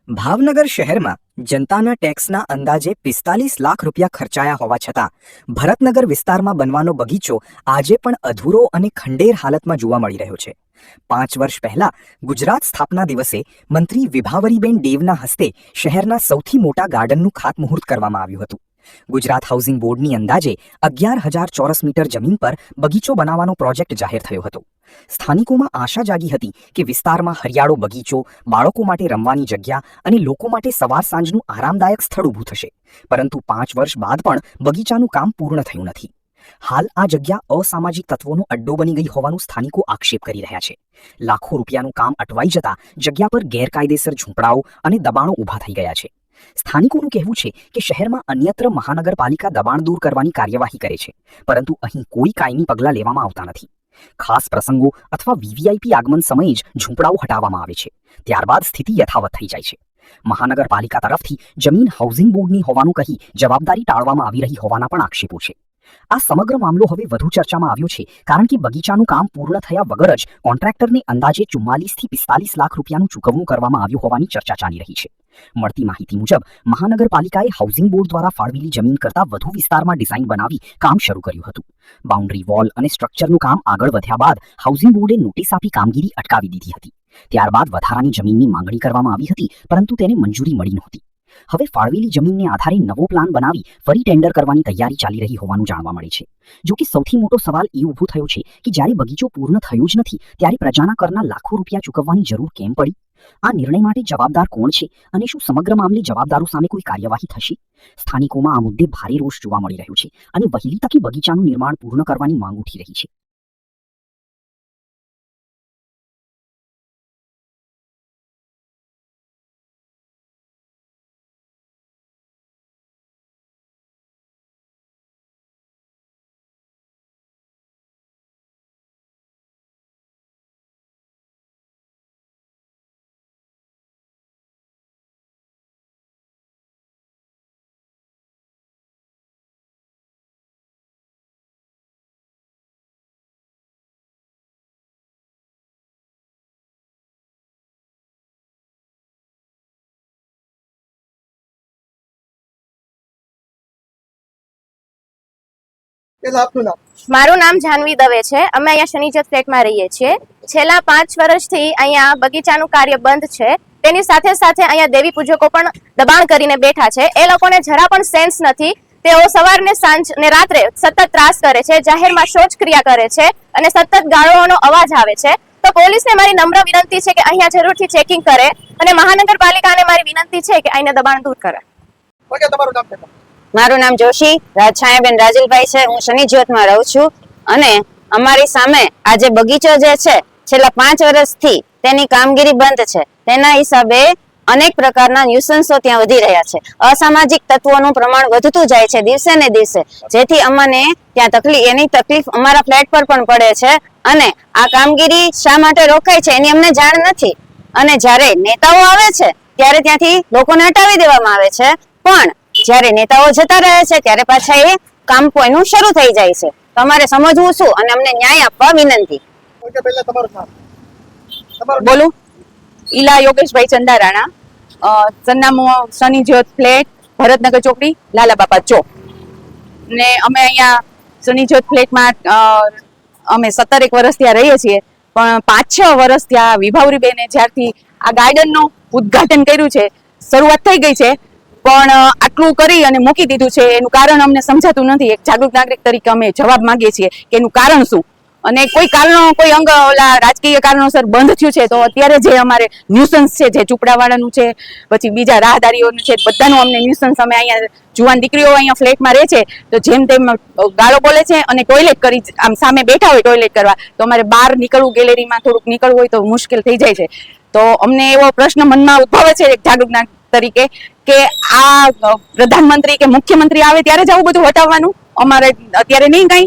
ભાવનગર શહેરમાં જનતાના ટેક્સના અંદાજે 45 લાખ રૂપિયા ખર્ચાયા હોવા છતાં ભરતનગર વિસ્તારમાં બનવાનો બગીચો આજે પણ અધૂરો અને ખંડેર હાલતમાં જોવા મળી રહ્યો છે। 5 વર્ષ પહેલા ગુજરાત સ્થાપના દિવસે મંત્રી વિભાવરીબેન દેવના હસ્તે શહેરના સૌથી મોટા ગાર્ડનનું ખાતમુહૂર્ત કરવામાં આવ્યું હતું। ગુજરાત હાઉસિંગ બોર્ડની અંદાજે 11,000 ચોરસ મીટર જમીન પર બગીચો બનાવવાનો પ્રોજેક્ટ જાહેર થયો હતો। સ્થાનિકોમાં આશા જાગી હતી કે વિસ્તારમાં હરિયાળો બગીચો, બાળકો માટે રમવાની જગ્યા અને લોકો માટે સવાર સાંજનું આરામદાયક સ્થળ ઊભું થશે, પરંતુ 5 વર્ષ બાદ પણ બગીચાનું કામ પૂર્ણ થયું નથી। હાલ આ જગ્યા અસામાજિક તત્વોનો અડ્ડો બની ગઈ હોવાનું સ્થાનિકો આક્ષેપ કરી રહ્યા છે। લાખો રૂપિયાનું કામ અટવાઈ જતા જગ્યા પર ગેરકાયદેસર ઝૂંપડાઓ અને દબાણો ઊભા થઈ ગયા છે। સ્થાનિકોનું કહેવું છે કે શહેરમાં અન્યત્ર મહાનગરપાલિકા દબાણ દૂર કરવાની કાર્યવાહી કરે છે, પરંતુ અહીં કોઈ કાયમી પગલાં લેવામાં આવતા નથી। ખાસ પ્રસંગો અથવા વીવીઆઈપી આગમન સમયે જ ઝૂંપડાઓ હટાવવામાં આવે છે, ત્યારબાદ સ્થિતિ યથાવત થઈ જાય છે। મહાનગરપાલિકા તરફથી જમીન હાઉસિંગ બોર્ડની હોવાનું કહી જવાબદારી ટાળવામાં આવી રહી હોવાના પણ આક્ષેપો છે। આ સમગ્ર મામલો હવે વધુ ચર્ચામાં આવ્યો છે, કારણ કે બગીચાનું કામ પૂર્ણ થયા વગર જ કોન્ટ્રાક્ટરને અંદાજે 44 થી 45 લાખ રૂપિયાનું ચૂકવણું કરવામાં આવ્યું હોવાની ચર્ચા ચાલી રહી છે। મળતી માહિતી મુજબ મહાનગરપાલિકાએ હાઉસિંગ બોર્ડ દ્વારા ફાળવેલી જમીન કરતાં વધુ વિસ્તારમાં ડિઝાઇન બનાવી કામ શરૂ કર્યું હતું। બાઉન્ડ્રી વોલ અને સ્ટ્રક્ચરનું કામ આગળ વધ્યા બાદ હાઉસિંગ બોર્ડે નોટિસ આપી કામગીરી અટકાવી દીધી હતી। ત્યારબાદ વધારાની જમીનની માંગણી કરવામાં આવી હતી, પરંતુ તેને મંજૂરી મળી નહોતી। હવે ફાળવેલી જમીનને આધારે નવો પ્લાન બનાવી ફરી ટેન્ડર કરવાની તૈયારી ચાલી રહી હોવાનું જાણવા મળે છે। જો કે સૌથી મોટો સવાલ એ ઊભો થયો છે કે જ્યારે બગીચો પૂર્ણ થયો જ નથી ત્યારે પ્રજાના કરના લાખો રૂપિયા ચૂકવવાની જરૂર કેમ પડી? આ નિર્ણય માટે જવાબદાર કોણ છે અને શું સમગ્ર મામલે જવાબદારો સામે કોઈ કાર્યવાહી થશે? સ્થાનિકોમાં આ મુદ્દે ભારે રોષ જોવા મળી રહ્યો છે અને વહેલી તકે બગીચાનું નિર્માણ પૂર્ણ કરવાની માંગ ઉઠી રહી છે। મારું નામ જાનવી દવે છે। અમે અહીંયા શનિજત ફ્લેટમાં રહીએ છીએ। છેલ્લા 5 વર્ષથી અહીંયા બગીચાનું કાર્ય બંધ છે। તેની સાથે સાથે અહીંયા દેવી પૂજકો પણ દબાણ કરીને બેઠા છે। એ લોકોને જરા પણ સેન્સ નથી। તેઓ સવારને સાંજ ને રાત્રે સતત ત્રાસ કરે છે, જાહેરમાં શૌચક્રિયા કરે છે અને સતત ગાળોનો અવાજ આવે છે। તો પોલીસને મારી નમ્ર વિનંતી છે કે અહીંયા જરૂરથી ચેકિંગ કરે અને મહાનગરપાલિકાને મારી વિનંતી છે કે અહીંના દબાણ દૂર કરે। મારું નામ જોશી છાયાબેન રાજલભાઈ છે। હું શનિ જ્યોતમાં રહું છું અને અમારી સામે આ જે બગીચો જે છે છેલ્લા 5 વર્ષથી તેની કામગીરી બંધ છે। તેના હિસાબે અનેક પ્રકારના ન્યુસન્સો ત્યાં વધી રહ્યા છે। અસામાજિક તત્વોનું પ્રમાણ વધતું જાય છે દિવસે ને દિવસે, જેથી અમને ત્યાં એની તકલીફ અમારા ફ્લેટ પર પણ પડે છે અને આ કામગીરી શા માટે રોકાય છે એની અમને જાણ નથી। અને જ્યારે નેતાઓ આવે છે ત્યારે ત્યાંથી લોકોને હટાવી દેવામાં આવે છે, પણ જ્યારે નેતાઓ જતા રહે છે ત્યારે પાછા એ કામ કોઈનું શરૂ થઈ જાય છે। તો અમારે સમજવું શું અને અમને ન્યાય આપવા વિનંતી। બોલું ઈલા યોગેશભાઈ ચંદારાણા, સરનામું શનિ જ્યોત ફ્લેટ, ભરતનગર ચોકડી, લાલા બાપા ચોક। ને અમે અહીંયા શનિ જ્યોત ફ્લેટમાં અમે 17 વર્ષ ત્યાં રહીએ છીએ, પણ 5-6 વર્ષ ત્યાં વિભાવરીબેને જ્યારથી આ ગાર્ડનનું ઉદ્ઘાટન કર્યું છે, શરૂઆત થઈ ગઈ છે, પણ આટલું કરી અને મૂકી દીધું છે એનું કારણ અમને સમજાતું નથી। એક જાગૃત નાગરિક તરીકે અમે જવાબ માંગીએ છીએ કે એનું કારણ શું, અને કોઈ કારણો કોઈ અંગ ઓલા રાજકીય કારણોસર બંધ થયું છે તો અત્યારે જે અમારે ન્યુસન્સ છે, જે ઝૂંપડાવાળાનું છે, પછી બીજા રાહદારીઓનું છે, બધાનું અમને ન્યુસન્સ, અમે અહીંયા જુવાન દીકરીઓ અહીંયા ફ્લેટમાં રહે છે તો જેમ તેમ ગાળો બોલે છે અને ટોયલેટ કરી આમ સામે બેઠા હોય ટોયલેટ કરવા, તો અમારે બહાર નીકળવું, ગેલેરીમાં થોડુંક નીકળવું હોય તો મુશ્કેલ થઈ જાય છે। તો અમને એવો પ્રશ્ન મનમાં ઉદ્ભવે છે એક જાગૃત નાગરિક તરીકે કે આ પ્રધાનમંત્રી કે મુખ્યમંત્રી આવે ત્યારે જ આવું બધું હટાવવાનું, અમારે અત્યારે નહીં કઈ?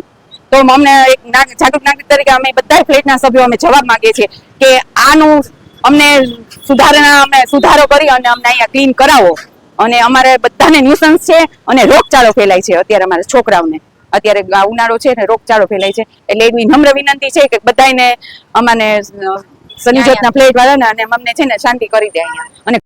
તો અમને એક જાગૃત નાગરિક તરીકે અમે બધા ફ્લેટના સભ્યો અમે જવાબ માંગીએ છીએ કે આનું અમને સુધારો કરી અને અમને અહીંયા ક્લીન કરાવો। અને અમારે બધાને ન્યુસન્સ છે અને રોગચાળો ફેલાય છે અત્યારે અમારા છોકરાઓને। અત્યારે ઉનાળો છે ને રોગચાળો ફેલાય છે, એટલે એવી નમ્ર વિનંતી છે કે બધાને અમને શનિ જ્યોતના ફ્લેટ વાળાને અને અમને છે ને શાંતિ કરી દે અહીંયા। અને